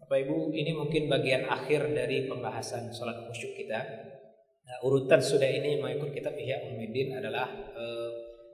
Bapak Ibu, ini mungkin bagian akhir dari pembahasan sholat khusyuk kita. Nah, urutan sudah ini mengikut kitab Ihya Ulumuddin adalah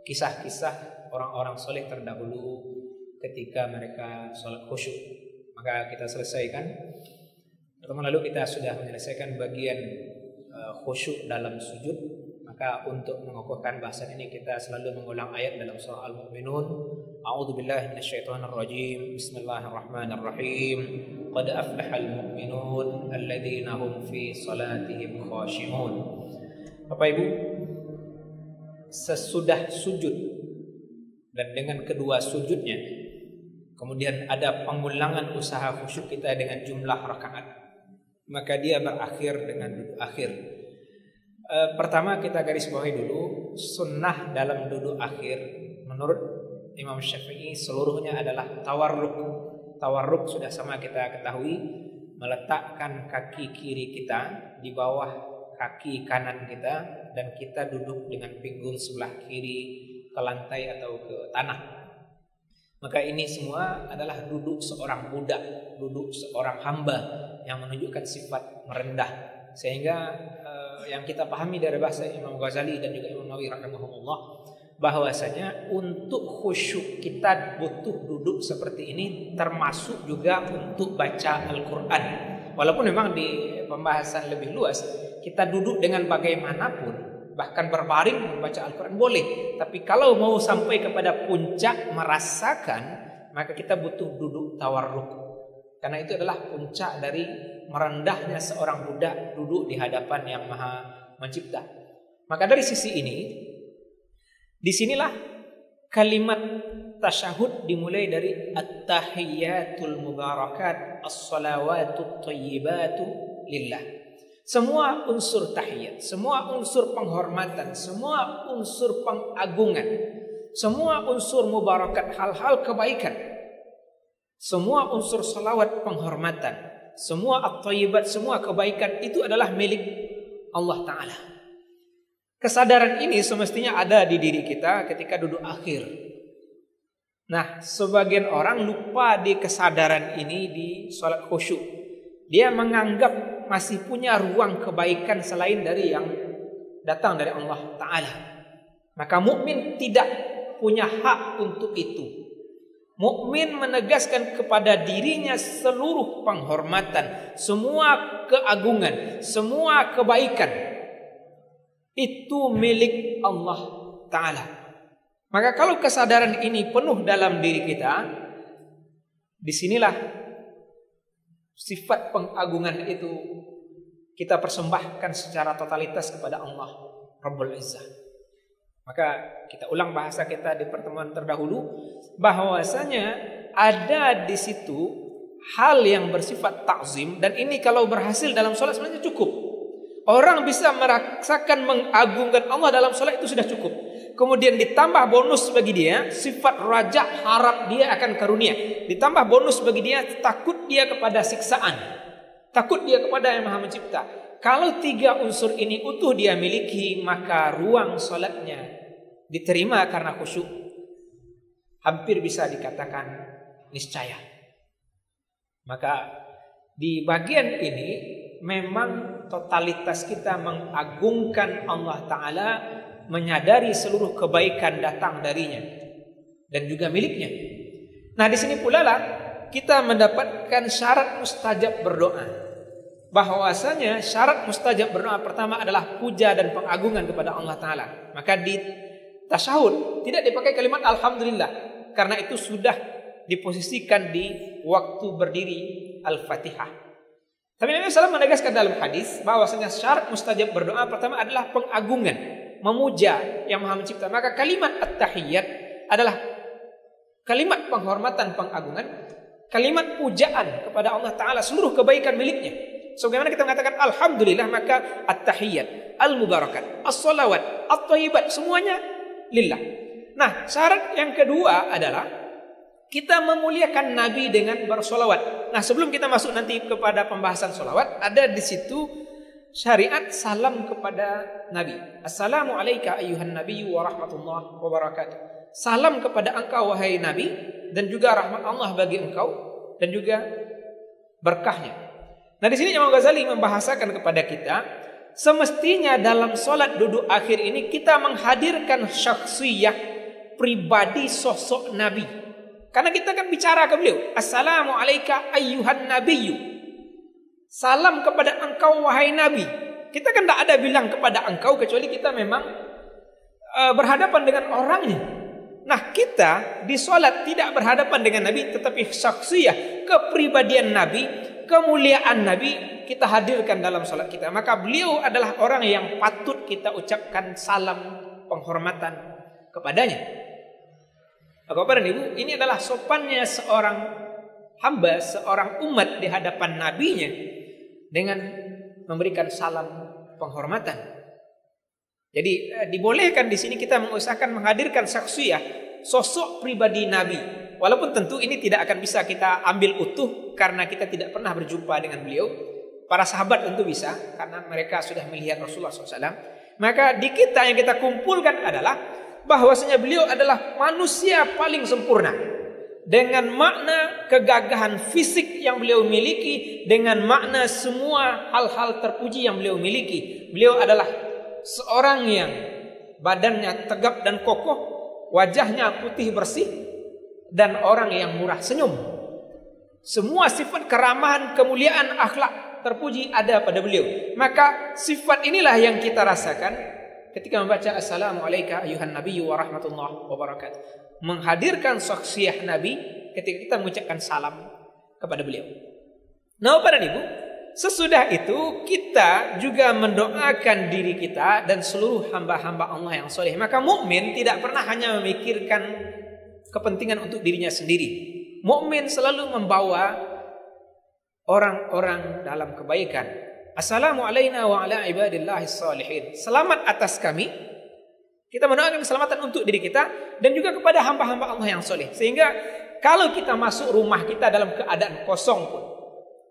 kisah-kisah orang-orang soleh terdahulu ketika mereka sholat khusyuk. Maka kita selesaikan. Pertemuan lalu kita sudah menyelesaikan bagian khusyuk dalam sujud. Maka untuk mengokohkan bahasan ini kita selalu mengulang ayat dalam surah Al-Mu'minun. A'udzubillahi minasyaitonirrajim. Bismillahirrahmanirrahim. Qad aflahal mu'minun alladzina hum fi salatihim khashi'un. Bapak Ibu, sesudah sujud dan dengan kedua sujudnya, kemudian ada pengulangan usaha khusyuk kita dengan jumlah rakaat, maka dia berakhir dengan duduk akhir. Pertama kita garis bawahi dulu, sunnah dalam duduk akhir menurut Imam Syafi'i seluruhnya adalah tawarruk. Tawarruk sudah sama kita ketahui, meletakkan kaki kiri kita di bawah kaki kanan kita dan kita duduk dengan pinggul sebelah kiri ke lantai atau ke tanah. Maka ini semua adalah duduk seorang budak, duduk seorang hamba yang menunjukkan sifat merendah. Sehingga yang kita pahami dari bahasa Imam Ghazali dan juga Imam Nawawi rahimahumullah, bahwasanya untuk khusyuk kita butuh duduk seperti ini, termasuk juga untuk baca Al-Quran. Walaupun memang di pembahasan lebih luas kita duduk dengan bagaimanapun, bahkan berbaring membaca Al-Quran boleh. Tapi kalau mau sampai kepada puncak merasakan, maka kita butuh duduk tawarruk. Karena itu adalah puncak dari merendahnya seorang budak duduk di hadapan Yang Maha Mencipta. Maka dari sisi ini, disinilah kalimat tasyahud dimulai dari at-tahiyyatul mubarakat as-salawatut thayyibatu lillah. Semua unsur tahiyat, semua unsur penghormatan, semua unsur pengagungan, semua unsur mubarakat, hal-hal kebaikan, semua unsur salawat penghormatan, semua at-thayyibat, semua kebaikan itu adalah milik Allah Ta'ala. Kesadaran ini semestinya ada di diri kita ketika duduk akhir. Nah, sebagian orang lupa di kesadaran ini di sholat khusyuk. Dia menganggap masih punya ruang kebaikan selain dari yang datang dari Allah Ta'ala. Maka mukmin tidak punya hak untuk itu. Mukmin menegaskan kepada dirinya seluruh penghormatan, semua keagungan, semua kebaikan itu milik Allah Ta'ala. Maka kalau kesadaran ini penuh dalam diri kita, disinilah sifat pengagungan itu kita persembahkan secara totalitas kepada Allah Rabbul Izzah. Maka kita ulang bahasa kita di pertemuan terdahulu, bahwasanya ada di situ hal yang bersifat takzim, dan ini kalau berhasil dalam sholat sebenarnya cukup. Orang bisa merasakan mengagungkan Allah dalam sholat itu sudah cukup. Kemudian ditambah bonus bagi dia sifat raja, harap dia akan karunia. Ditambah bonus bagi dia takut dia kepada siksaan, takut dia kepada Yang Maha Mencipta. Kalau tiga unsur ini utuh dia miliki, maka ruang sholatnya diterima karena khusyuk hampir bisa dikatakan niscaya. Maka di bagian ini memang totalitas kita mengagungkan Allah Ta'ala, menyadari seluruh kebaikan datang darinya dan juga miliknya. Nah, di sini pula lah kita mendapatkan syarat mustajab berdoa. Bahwasanya syarat mustajab berdoa pertama adalah puja dan pengagungan kepada Allah Ta'ala. Maka di tasyahud tidak dipakai kalimat Alhamdulillah, karena itu sudah diposisikan di waktu berdiri Al-Fatihah. Tapi Nabi SAW menegaskan dalam hadis bahwasanya syarat mustajab berdoa pertama adalah pengagungan, memuja Yang Maha Mencipta. Maka kalimat at-tahiyyat adalah kalimat penghormatan, pengagungan, kalimat pujaan kepada Allah Ta'ala, seluruh kebaikan miliknya. Sebagaimana kita mengatakan Alhamdulillah, maka at-tahiyyat, al-mubarakat, as-salawat, at-thayyibat, semuanya lillah. Nah, syarat yang kedua adalah kita memuliakan Nabi dengan bersolawat. Nah, sebelum kita masuk nanti kepada pembahasan solawat, ada di situ syariat salam kepada Nabi. Assalamu alayka ayyuhan nabiyyu wa rahmatullahi wa barakatuh. Salam kepada engkau wahai Nabi, dan juga rahmat Allah bagi engkau, dan juga berkahnya. Nah di sini Imam Ghazali membahasakan kepada kita, semestinya dalam solat duduk akhir ini kita menghadirkan syakhsiyah, pribadi sosok Nabi. Karena kita kan bicara ke beliau, Assalamu alayka ayyuhan nabiyyu. Salam kepada engkau wahai Nabi. Kita kan tidak ada bilang kepada engkau kecuali kita memang berhadapan dengan orangnya. Nah kita di solat tidak berhadapan dengan Nabi, tetapi syakhsiyah, kepribadian Nabi, kemuliaan Nabi kita hadirkan dalam solat kita. Maka beliau adalah orang yang patut kita ucapkan salam penghormatan kepadanya. Bapak dan Ibu, ini adalah sopannya seorang hamba, seorang umat di hadapan nabinya dengan memberikan salam penghormatan. Jadi dibolehkan di sini kita mengusahakan menghadirkan syakhsiyah, sosok pribadi Nabi. Walaupun tentu ini tidak akan bisa kita ambil utuh karena kita tidak pernah berjumpa dengan beliau. Para sahabat tentu bisa karena mereka sudah melihat Rasulullah SAW. Maka di kita yang kita kumpulkan adalah bahwasanya beliau adalah manusia paling sempurna. Dengan makna kegagahan fisik yang beliau miliki, dengan makna semua hal-hal terpuji yang beliau miliki. Beliau adalah seorang yang badannya tegap dan kokoh, wajahnya putih bersih, dan orang yang murah senyum. Semua sifat keramahan, kemuliaan, akhlak terpuji ada pada beliau. Maka sifat inilah yang kita rasakan ketika membaca Assalamu alayka ayuhan nabiyyu wa rahmatullahi wa barakatuh. Menghadirkan syakhsiyah Nabi ketika kita mengucapkan salam kepada beliau. Nah, Bapak dan Ibu, sesudah itu kita juga mendoakan diri kita dan seluruh hamba-hamba Allah yang soleh. Maka mukmin tidak pernah hanya memikirkan kepentingan untuk dirinya sendiri. Mukmin selalu membawa orang-orang dalam kebaikan. Assalamu alayna wa ala ibadillahis salihin. Selamat atas kami. Kita mendoakan keselamatan untuk diri kita dan juga kepada hamba-hamba Allah yang soleh. Sehingga kalau kita masuk rumah kita dalam keadaan kosong pun,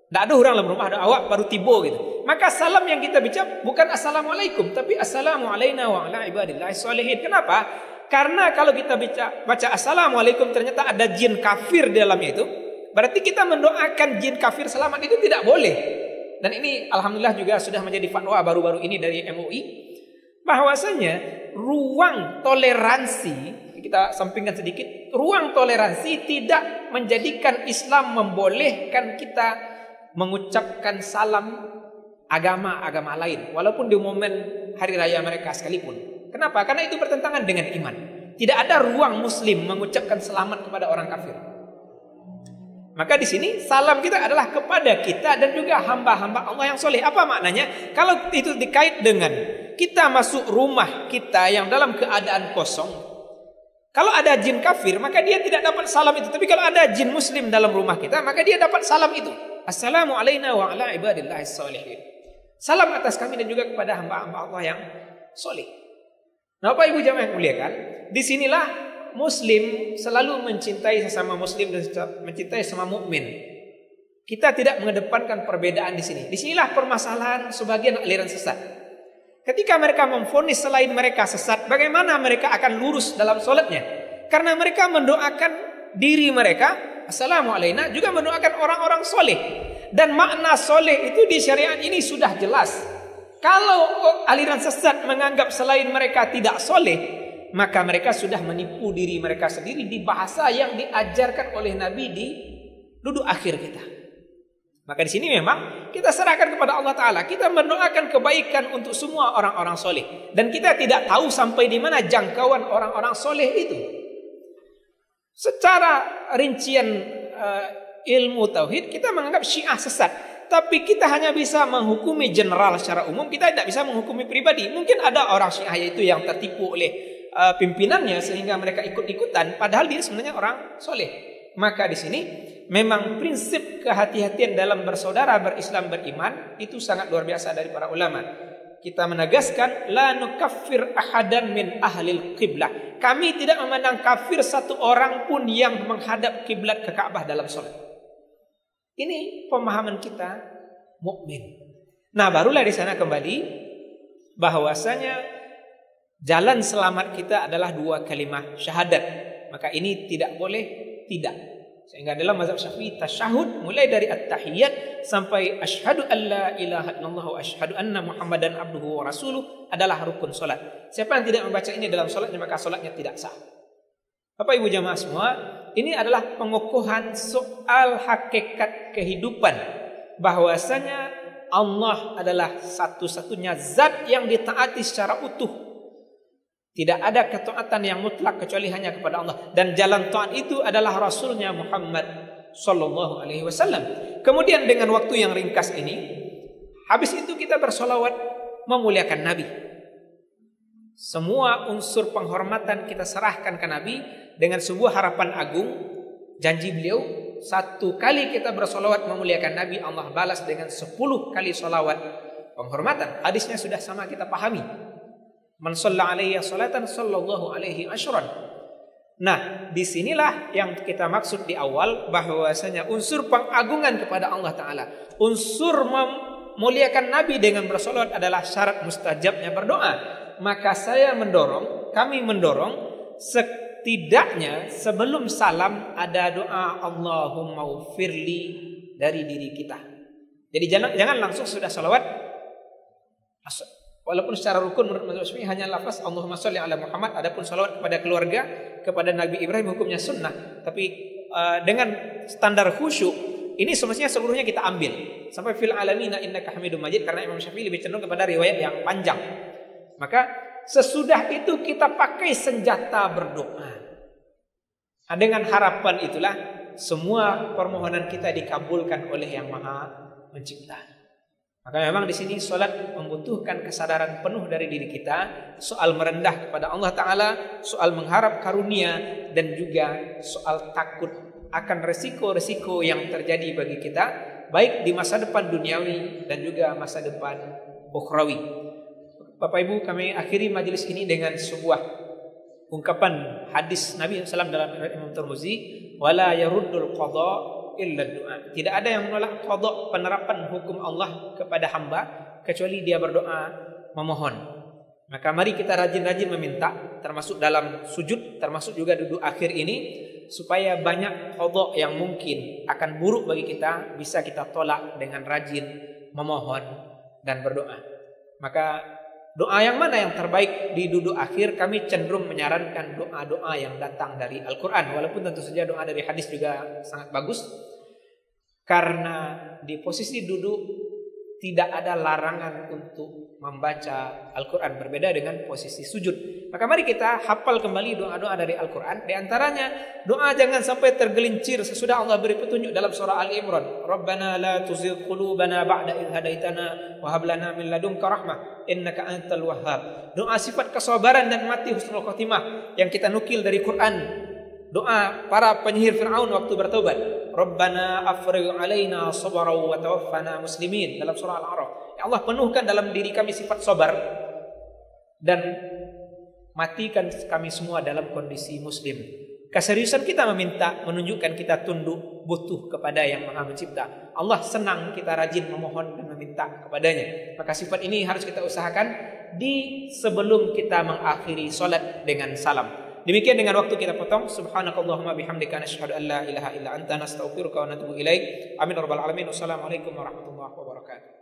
tidak ada orang dalam rumah, ada awak baru tiba gitu, maka salam yang kita baca bukan assalamualaikum, tapi assalamu alayna wa ala ibadillahis salihin. Kenapa? Karena kalau kita baca assalamualaikum ternyata ada jin kafir di dalamnya itu, berarti kita mendoakan jin kafir selamat, itu tidak boleh. Dan ini alhamdulillah juga sudah menjadi fatwa baru-baru ini dari MUI, bahwasanya ruang toleransi, kita sampingkan sedikit, ruang toleransi tidak menjadikan Islam membolehkan kita mengucapkan salam agama-agama lain walaupun di momen hari raya mereka sekalipun. Kenapa? Karena itu bertentangan dengan iman. Tidak ada ruang muslim mengucapkan selamat kepada orang kafir. Maka di sini salam kita adalah kepada kita dan juga hamba-hamba Allah yang soleh. Apa maknanya? Kalau itu dikait dengan kita masuk rumah kita yang dalam keadaan kosong, kalau ada jin kafir maka dia tidak dapat salam itu. Tapi kalau ada jin muslim dalam rumah kita, maka dia dapat salam itu. Assalamu alayna wa ala ibadillahis salihin. Salam atas kami dan juga kepada hamba-hamba Allah yang soleh. Nah, Bapak Ibu jamaah yang muliakan, disinilah Muslim selalu mencintai sesama Muslim dan mencintai sesama mukmin. Kita tidak mengedepankan perbedaan di sini. Disinilah permasalahan sebagian aliran sesat. Ketika mereka memvonis selain mereka sesat, bagaimana mereka akan lurus dalam solatnya? Karena mereka mendoakan diri mereka, assalamu alayna, juga mendoakan orang-orang soleh. Dan makna soleh itu di syariat ini sudah jelas. Kalau aliran sesat menganggap selain mereka tidak soleh, maka mereka sudah menipu diri mereka sendiri di bahasa yang diajarkan oleh Nabi di duduk akhir kita. Maka di sini memang kita serahkan kepada Allah Ta'ala. Kita mendoakan kebaikan untuk semua orang-orang soleh. Dan kita tidak tahu sampai di mana jangkauan orang-orang soleh itu. Secara rincian ilmu tauhid, kita menganggap Syiah sesat. Tapi kita hanya bisa menghukumi general secara umum. Kita tidak bisa menghukumi pribadi. Mungkin ada orang Syiah itu yang tertipu oleh pimpinannya sehingga mereka ikut-ikutan, padahal dia sebenarnya orang soleh. Maka di sini memang prinsip kehati-hatian dalam bersaudara, berislam, beriman itu sangat luar biasa dari para ulama. Kita menegaskan la nukaffir ahadan min ahlil qiblah. Kami tidak memandang kafir satu orang pun yang menghadap kiblat ke Ka'bah dalam salat. Ini pemahaman kita mukmin. Nah, barulah di sana kembali bahwasanya jalan selamat kita adalah dua kalimat syahadat. Maka ini tidak boleh tidak. Sehingga dalam mazhab Syafi'i tasyahud mulai dari at-tahiyat sampai asyhadu an la ilaha illallah wa asyhadu anna Muhammadan abduhu wa rasuluh adalah rukun salat. Siapa yang tidak membaca ini dalam salatnya maka salatnya tidak sah. Bapak Ibu jamaah semua, ini adalah pengukuhan soal hakikat kehidupan, bahwasanya Allah adalah satu-satunya zat yang ditaati secara utuh. Tidak ada ketaatan yang mutlak kecuali hanya kepada Allah, dan jalan taat itu adalah Rasulnya Muhammad sallallahu alaihi wasallam. Kemudian dengan waktu yang ringkas ini, habis itu kita bersolawat memuliakan Nabi. Semua unsur penghormatan kita serahkan ke Nabi dengan sebuah harapan agung. Janji beliau, 1 kali kita bersolawat memuliakan Nabi, Allah balas dengan 10 kali solawat penghormatan. Hadisnya sudah sama kita pahami. Man shalla alaihi salatan sallallahu alaihi asyran. Nah, disinilah yang kita maksud di awal, bahwasanya unsur pengagungan kepada Allah Ta'ala, unsur memuliakan Nabi dengan bersolawat adalah syarat mustajabnya berdoa. Maka kami mendorong setidaknya sebelum salam ada doa Allahumma ufirli dari diri kita. Jadi jangan langsung sudah salawat. Walaupun secara rukun menurut mazhab Syafi'i hanya lafaz Allahumma sholli ala Muhammad, adapun salawat kepada keluarga, kepada Nabi Ibrahim hukumnya sunnah. Tapi dengan standar khusyuk ini semestinya seluruhnya kita ambil sampai fil alamina innaka hamidum majid, karena Imam Syafi'i lebih cenderung kepada riwayat yang panjang. Maka sesudah itu kita pakai senjata berdoa. Nah, dengan harapan itulah semua permohonan kita dikabulkan oleh Yang Maha Mencipta. Maka memang di sini solat membutuhkan kesadaran penuh dari diri kita, soal merendah kepada Allah Ta'ala, soal mengharap karunia, dan juga soal takut akan resiko-resiko yang terjadi bagi kita, baik di masa depan duniawi dan juga masa depan ukhrawi. Bapak Ibu, kami akhiri majelis ini dengan sebuah ungkapan hadis Nabi SAW dalam riwayat Imam Tirmizi, wala yaruddul qada illa doa. Tidak ada yang menolak qada, penerapan hukum Allah kepada hamba, kecuali dia berdoa memohon. Maka mari kita rajin-rajin meminta, termasuk dalam sujud, termasuk juga duduk akhir ini, supaya banyak qada yang mungkin akan buruk bagi kita bisa kita tolak dengan rajin memohon dan berdoa. Maka doa yang mana yang terbaik di duduk akhir? Kami cenderung menyarankan doa-doa yang datang dari Al-Quran, walaupun tentu saja doa dari hadis juga sangat bagus. Karena di posisi duduk tidak ada larangan untuk membaca Al-Quran, berbeda dengan posisi sujud. Maka mari kita hafal kembali doa-doa dari Al-Quran. Di antaranya doa jangan sampai tergelincir sesudah Allah beri petunjuk dalam surah Al-Imran. Rabbana la tuzigh qulubana ba'da idh hadaitana wa hab lana min ladunka rahmah innaka antal wahhab. Doa sifat kesabaran dan mati husnul khotimah yang kita nukil dari Quran. Doa para penyihir Fir'aun waktu bertobat. Rabbana afrigh alaina sabra wa tawaffana muslimin dalam surah Al-A'raf. Ya Allah, penuhkan dalam diri kami sifat sabar dan matikan kami semua dalam kondisi muslim. Keseriusan kita meminta menunjukkan kita tunduk butuh kepada Yang Maha Mencipta. Allah senang kita rajin memohon dan meminta kepadanya. Maka sifat ini harus kita usahakan di sebelum kita mengakhiri salat dengan salam. Demikian dengan waktu kita potong. Subhanakallahumma bihamdika nasyhadu an la ilaha illa anta nastaghfiruka wa natubu ilaik. Amin rabbal alamin. Wassalamualaikum warahmatullahi wabarakatuh.